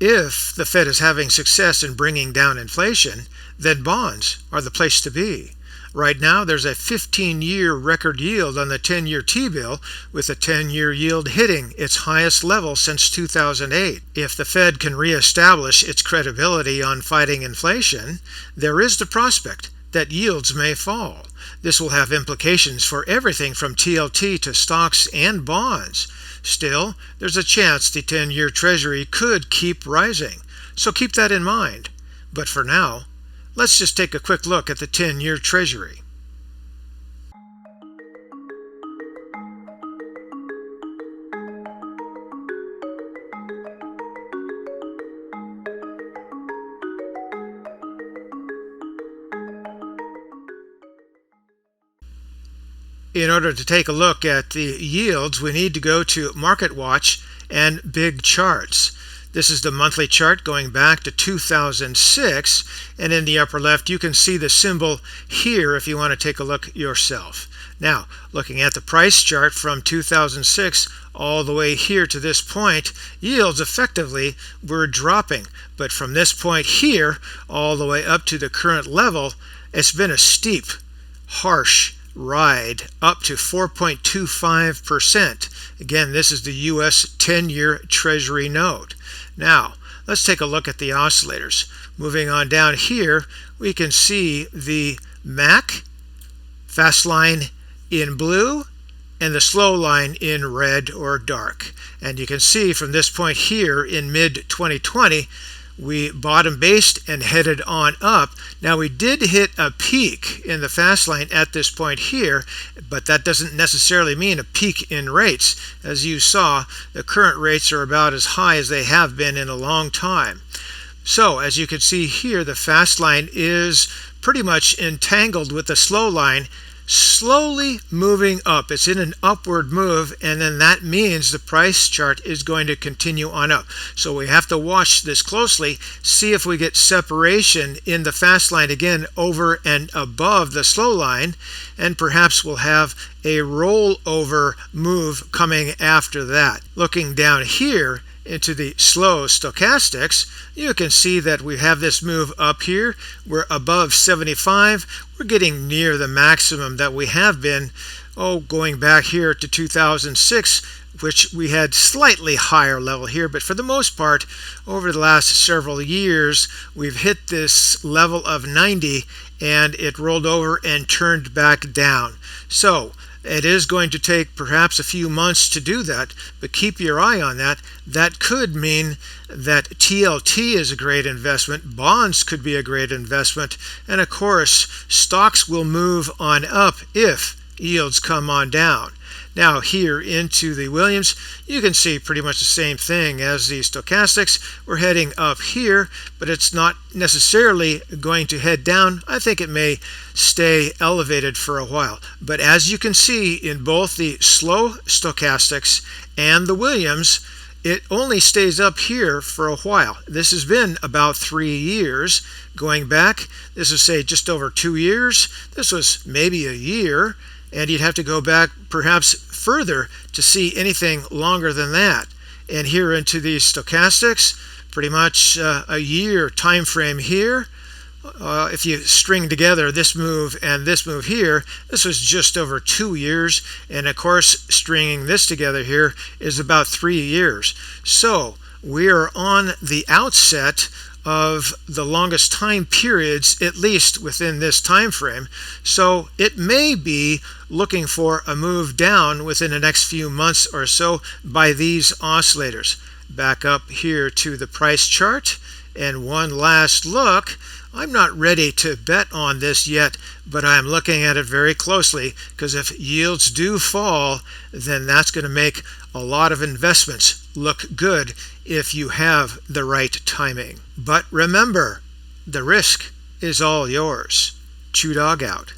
If the Fed is having success in bringing down inflation, then bonds are the place to be. Right now, there's a 15-year record yield on the 10-year T-bill, with the 10-year yield hitting its highest level since 2008. If the Fed can reestablish its credibility on fighting inflation, there is the prospect that yields may fall. This will have implications for everything from TLT to stocks and bonds. Still, there's a chance the 10-year Treasury could keep rising, so keep that in mind. But for now, let's just take a quick look at the 10-year Treasury. In order to take a look at the yields, we need to go to Market Watch and Big Charts. This is the monthly chart going back to 2006, and in the upper left you can see the symbol here if you want to take a look yourself. Now, looking at the price chart from 2006 all the way here to this point, yields effectively were dropping, but from this point here all the way up to the current level, it's been a steep, harsh ride up to 4.25%. Again, this is the US 10-year Treasury note. Now, let's take a look at the oscillators. Moving on down here, we can see the MAC, fast line in blue, and the slow line in red or dark. And you can see from this point here in mid-2020, we bottom based and headed on up. Now, we did hit a peak in the fast line at this point here, but that doesn't necessarily mean a peak in rates. As you saw, the current rates are about as high as they have been in a long time. So, as you can see here, the fast line is pretty much entangled with the slow line, slowly moving up. It's in an upward move, and then that means the price chart is going to continue on up. So we have to watch this closely, see if we get separation in the fast line again over and above the slow line, and perhaps we'll have a rollover move coming after that. Looking down here into the slow stochastics, you can see that we have this move up here. We're above 75. We're getting near the maximum that we have been, going back here to 2006, which we had slightly higher level here, but for the most part, over the last several years, we've hit this level of 90, and it rolled over and turned back down. So, it is going to take perhaps a few months to do that, but keep your eye on that. That could mean that TLT is a great investment, bonds could be a great investment, and of course, stocks will move on up if yields come on down. Now, here into the Williams, you can see pretty much the same thing as the stochastics. We're heading up here, but it's not necessarily going to head down. I think it may stay elevated for a while. But as you can see in both the slow stochastics and the Williams, it only stays up here for a while. This has been about 3 years. Going back, this is say just over 2 years. This was maybe a year. And you'd have to go back perhaps further to see anything longer than that. And here into these stochastics, pretty much a year time frame here. If you string together this move and this move here, this was just over 2 years. And of course, stringing this together here is about 3 years. So we are on the outset of the longest time periods, at least within this time frame. So it may be looking for a move down within the next few months or so by these oscillators. Back up here to the price chart, and one last look. I'm not ready to bet on this yet, but I'm looking at it very closely, because if yields do fall, then that's going to make a lot of investments look good if you have the right timing. But remember, the risk is all yours. ChewDog out.